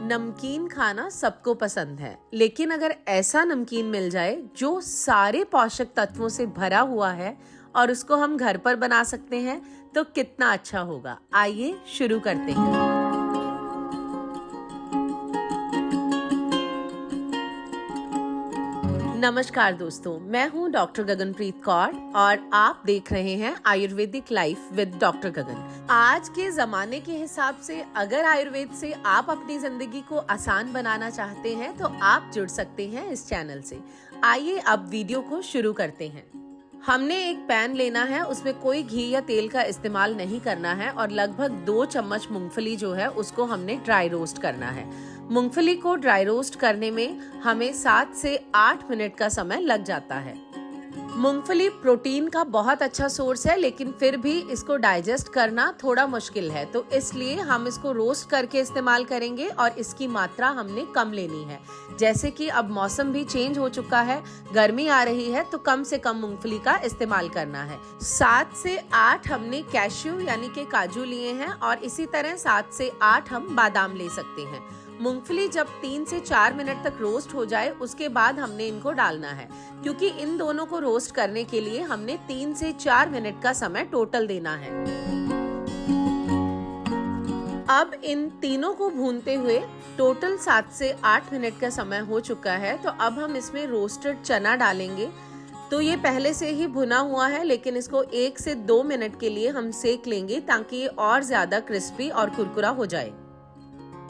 नमकीन खाना सबको पसंद है, लेकिन अगर ऐसा नमकीन मिल जाए जो सारे पोषक तत्वों से भरा हुआ है और उसको हम घर पर बना सकते हैं तो कितना अच्छा होगा। आइए शुरू करते हैं। नमस्कार दोस्तों, मैं हूं डॉक्टर गगनप्रीत कौर और आप देख रहे हैं आयुर्वेदिक लाइफ विद डॉक्टर गगन। आज के जमाने के हिसाब से अगर आयुर्वेद से आप अपनी जिंदगी को आसान बनाना चाहते हैं तो आप जुड़ सकते हैं इस चैनल से। आइए अब वीडियो को शुरू करते हैं। हमने एक पैन लेना है, उसमें कोई घी या तेल का इस्तेमाल नहीं करना है और लगभग 2 चम्मच मूंगफली जो है उसको हमने ड्राई रोस्ट करना है। मूंगफली को ड्राई रोस्ट करने में हमें 7 से 8 मिनट का समय लग जाता है। मूंगफली प्रोटीन का बहुत अच्छा सोर्स है, लेकिन फिर भी इसको डाइजेस्ट करना थोड़ा मुश्किल है, तो इसलिए हम इसको रोस्ट करके इस्तेमाल करेंगे और इसकी मात्रा हमने कम लेनी है। जैसे कि अब मौसम भी चेंज हो चुका है, गर्मी आ रही है, तो कम से कम मूंगफली का इस्तेमाल करना है। 7 से 8 हमने कैश्यू यानी कि काजू लिए हैं और इसी तरह 7 से 8 हम बादाम ले सकते हैं। मूंगफली जब 3 से 4 मिनट तक रोस्ट हो जाए उसके बाद हमने इनको डालना है, क्योंकि इन दोनों को रोस्ट करने के लिए हमने 3 से 4 मिनट का समय टोटल देना है। अब इन तीनों को भूनते हुए टोटल 7 से 8 मिनट का समय हो चुका है, तो अब हम इसमें रोस्टेड चना डालेंगे। तो ये पहले से ही भुना हुआ है, लेकिन इसको 1 से 2 मिनट के लिए हम सेक लेंगे ताकि ये और ज्यादा क्रिस्पी और कुरकुरा हो जाए।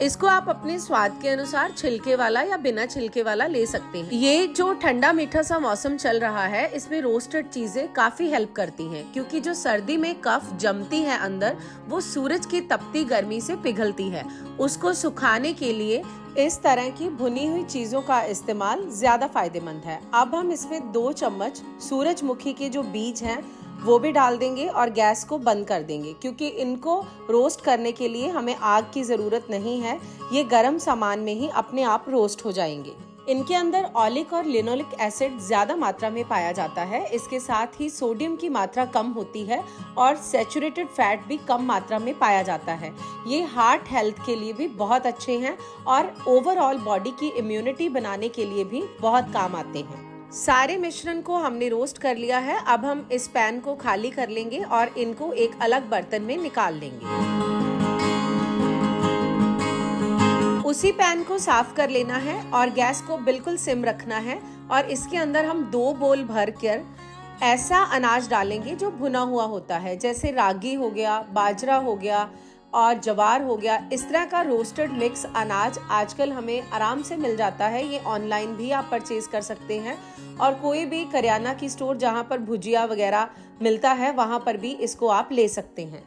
इसको आप अपने स्वाद के अनुसार छिलके वाला या बिना छिलके वाला ले सकते हैं। ये जो ठंडा मीठा सा मौसम चल रहा है, इसमें रोस्टेड चीजें काफी हेल्प करती हैं, क्योंकि जो सर्दी में कफ जमती है अंदर, वो सूरज की तपती गर्मी से पिघलती है। उसको सुखाने के लिए इस तरह की भुनी हुई चीजों का इस्तेमाल ज्यादा फायदेमंद है। अब हम इसमें 2 चम्मच सूरजमुखी के जो बीज हैं वो भी डाल देंगे और गैस को बंद कर देंगे, क्योंकि इनको रोस्ट करने के लिए हमें आग की जरूरत नहीं है। ये गर्म सामान में ही अपने आप रोस्ट हो जाएंगे। इनके अंदर ऑलिक और लिनोलिक एसिड ज्यादा मात्रा में पाया जाता है। इसके साथ ही सोडियम की मात्रा कम होती है और सैचुरेटेड फैट भी कम मात्रा में पाया जाता है। ये हार्ट हेल्थ के लिए भी बहुत अच्छे हैं और ओवरऑल बॉडी की इम्यूनिटी बनाने के लिए भी बहुत काम आते हैं। सारे मिश्रण को हमने रोस्ट कर लिया है। अब हम इस पैन को खाली कर लेंगे और इनको एक अलग बर्तन में निकाल लेंगे। उसी पैन को साफ कर लेना है और गैस को बिल्कुल सिम रखना है और इसके अंदर हम 2 बोल भर कर ऐसा अनाज डालेंगे जो भुना हुआ होता है, जैसे रागी हो गया, बाजरा हो गया और जवार हो गया। इस तरह का रोस्टेड मिक्स अनाज आजकल हमें आराम से मिल जाता है। ये ऑनलाइन भी आप परचेज कर सकते हैं और कोई भी करियाना की स्टोर जहां पर भुजिया वगैरह मिलता है वहां पर भी इसको आप ले सकते हैं।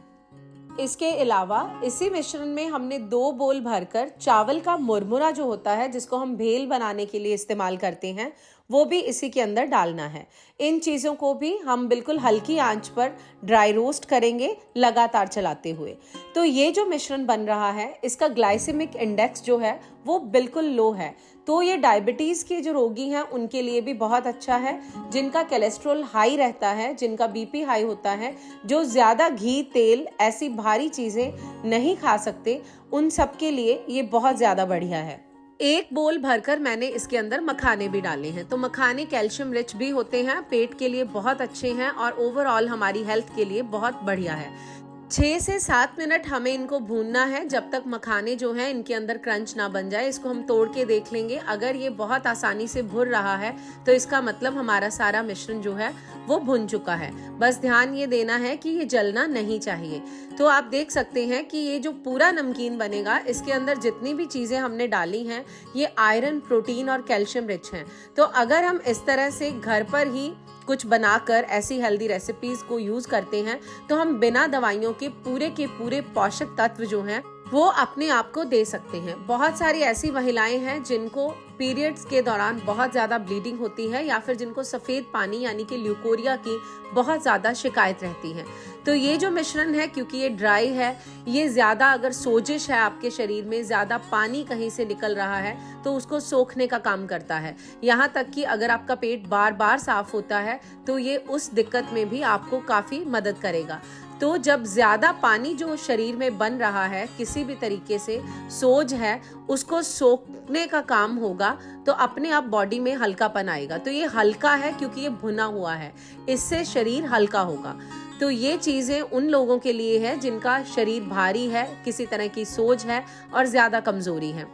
इसके अलावा इसी मिश्रण में हमने 2 बोल भरकर चावल का मुरमुरा जो होता है, जिसको हम भेल बनाने के लिए इस्तेमाल करते हैं, वो भी इसी के अंदर डालना है। इन चीज़ों को भी हम बिल्कुल हल्की आंच पर ड्राई रोस्ट करेंगे, लगातार चलाते हुए। तो ये जो मिश्रण बन रहा है, इसका ग्लाइसेमिक इंडेक्स जो है वो बिल्कुल लो है, तो ये डायबिटीज़ के जो रोगी हैं उनके लिए भी बहुत अच्छा है। जिनका कोलेस्ट्रॉल हाई रहता है, जिनका बीपी हाई होता है, जो ज़्यादा घी तेल ऐसी भारी चीज़ें नहीं खा सकते, उन सब के लिए ये बहुत ज़्यादा बढ़िया है। 1 बोल भरकर मैंने इसके अंदर मखाने भी डाले हैं। तो मखाने कैल्शियम रिच भी होते हैं, पेट के लिए बहुत अच्छे हैं और ओवरऑल हमारी हेल्थ के लिए बहुत बढ़िया है। 6 से 7 मिनट हमें इनको भूनना है, जब तक मखाने जो हैं इनके अंदर क्रंच ना बन जाए। इसको हम तोड़ के देख लेंगे। अगर ये बहुत आसानी से भुन रहा है तो इसका मतलब हमारा सारा मिश्रण जो है वो भुन चुका है। बस ध्यान ये देना है कि ये जलना नहीं चाहिए। तो आप देख सकते हैं कि ये जो पूरा नमकीन बनेगा, इसके अंदर जितनी भी चीजें हमने डाली हैं ये आयरन, प्रोटीन और कैल्शियम रिच हैं। तो अगर हम इस तरह से घर पर ही कुछ बनाकर ऐसी हेल्दी रेसिपीज को यूज करते हैं तो हम बिना दवाइयों के पूरे पोषक तत्व जो हैं वो अपने आप को दे सकते हैं। बहुत सारी ऐसी महिलाएं हैं जिनको पीरियड्स के दौरान बहुत ज्यादा ब्लीडिंग होती है या फिर जिनको सफेद पानी यानी कि ल्यूकोरिया की बहुत ज्यादा शिकायत रहती है। तो ये जो मिश्रण है, क्योंकि ये ड्राई है, ये ज्यादा अगर सोजिश है आपके शरीर में, ज्यादा पानी कहीं से निकल रहा है तो उसको सोखने का काम करता है। यहाँ तक कि अगर आपका पेट बार बार साफ होता है तो ये उस दिक्कत में भी आपको काफी मदद करेगा। तो जब ज्यादा पानी जो शरीर में बन रहा है, किसी भी तरीके से सोज है, उसको सोखने का काम होगा तो अपने आप बॉडी में हल्कापन आएगा। तो ये हल्का है क्योंकि ये भुना हुआ है, इससे शरीर हल्का होगा। तो ये चीजें उन लोगों के लिए है जिनका शरीर भारी है, किसी तरह की सोज है और ज्यादा कमजोरी है।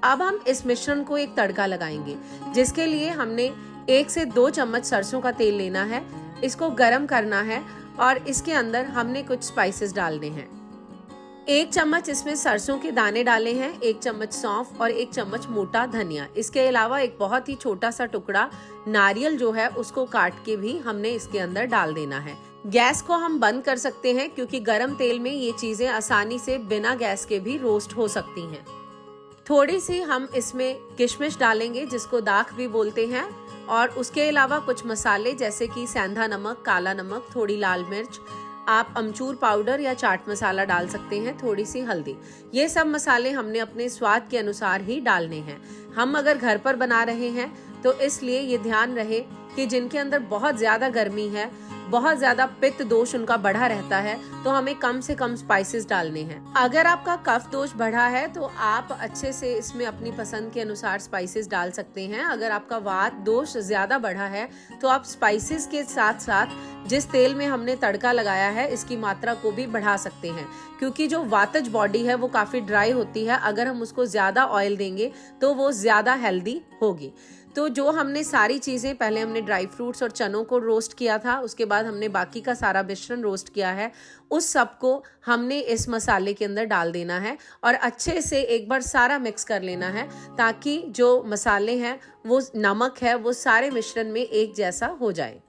अब हम इस मिश्रण को एक तड़का लगाएंगे, जिसके लिए हमने 1 से 2 चम्मच सरसों का तेल लेना है। इसको गरम करना है और इसके अंदर हमने कुछ स्पाइसेस डालने हैं। 1 चम्मच इसमें सरसों के दाने डाले हैं, 1 चम्मच सौंफ और 1 चम्मच मोटा धनिया। इसके अलावा एक बहुत ही छोटा सा टुकड़ा नारियल जो है उसको काट के भी हमने इसके अंदर डाल देना है। गैस को हम बंद कर सकते हैं क्योंकि गरम तेल में ये चीजें आसानी से बिना गैस के भी रोस्ट हो सकती हैं। थोड़ी सी हम इसमें किशमिश डालेंगे, जिसको दाख भी बोलते हैं, और उसके अलावा कुछ मसाले जैसे कि सेंधा नमक, काला नमक, थोड़ी लाल मिर्च, आप अमचूर पाउडर या चाट मसाला डाल सकते हैं, थोड़ी सी हल्दी। ये सब मसाले हमने अपने स्वाद के अनुसार ही डालने हैं। हम अगर घर पर बना रहे हैं तो इसलिए ये ध्यान रहे कि जिनके अंदर बहुत ज्यादा गर्मी है, बहुत ज्यादा पित्त दोष उनका बढ़ा रहता है, तो हमें कम से कम स्पाइसेस डालने हैं। अगर आपका कफ दोष बढ़ा है तो आप अच्छे से इसमें अपनी पसंद के अनुसार स्पाइसेस डाल सकते हैं। अगर आपका वात दोष ज्यादा बढ़ा है तो आप स्पाइसेस के साथ साथ जिस तेल में हमने तड़का लगाया है इसकी मात्रा को भी बढ़ा सकते हैं, क्योंकि जो वातज बॉडी है वो काफी ड्राई होती है। अगर हम उसको ज्यादा ऑयल देंगे तो वो ज्यादा हेल्दी होगी। तो जो हमने सारी चीजें, पहले हमने ड्राई फ्रूट्स और चनों को रोस्ट किया था, उसके बाद हमने बाकी का सारा मिश्रण रोस्ट किया है, उस सब को हमने इस मसाले के अंदर डाल देना है और अच्छे से एक बार सारा मिक्स कर लेना है, ताकि जो मसाले हैं, वो नमक है, वो सारे मिश्रण में एक जैसा हो जाए।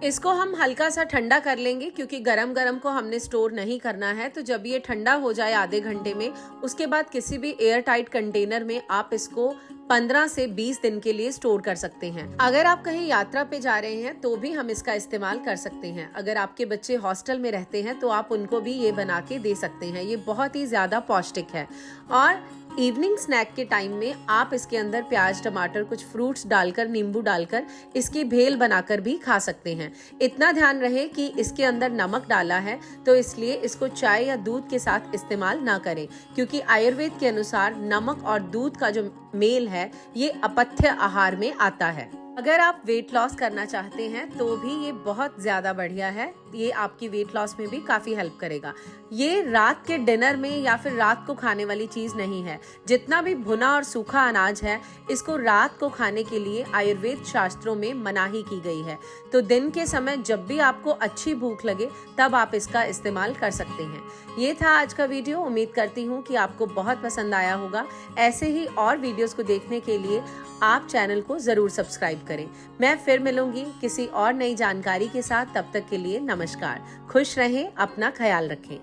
इसको हम हल्का सा ठंडा कर लेंगे क्योंकि गरम गरम को हमने स्टोर नहीं करना है। तो जब ये ठंडा हो जाए आधे घंटे में, उसके बाद किसी भी एयर टाइट कंटेनर में आप इसको 15 से 20 दिन के लिए स्टोर कर सकते हैं। अगर आप कहीं यात्रा पे जा रहे हैं तो भी हम इसका इस्तेमाल कर सकते हैं। अगर आपके बच्चे हॉस्टल में रहते हैं तो आप उनको भी ये बना के दे सकते हैं। ये बहुत ही ज्यादा पौष्टिक है। और इवनिंग स्नैक के टाइम में आप इसके अंदर प्याज, टमाटर, कुछ फ्रूट्स डालकर, नींबू डालकर इसकी भेल बनाकर भी खा सकते हैं। इतना ध्यान रहे कि इसके अंदर नमक डाला है, तो इसलिए इसको चाय या दूध के साथ इस्तेमाल ना करें, क्योंकि आयुर्वेद के अनुसार नमक और दूध का जो मेल है ये अपथ्य आहार में आता है। अगर आप वेट लॉस करना चाहते हैं तो भी ये बहुत ज्यादा बढ़िया है। ये आपकी वेट लॉस में भी काफी हेल्प करेगा। ये रात के डिनर में या फिर रात को खाने वाली चीज नहीं है। जितना भी भुना और सूखा अनाज है, इसको रात को खाने के लिए आयुर्वेद शास्त्रों में मनाही की गई है। तो दिन के समय जब भी आपको अच्छी भूख लगे तब आप इसका इस्तेमाल कर सकते हैं। ये था आज का वीडियो। उम्मीद करती हूँ कि आपको बहुत पसंद आया होगा। ऐसे ही और वीडियोस को देखने के लिए आप चैनल को जरूर सब्सक्राइब करें। मैं फिर मिलूंगी किसी और नई जानकारी के साथ। तब तक के लिए नमस्कार। खुश रहें, अपना ख्याल रखें।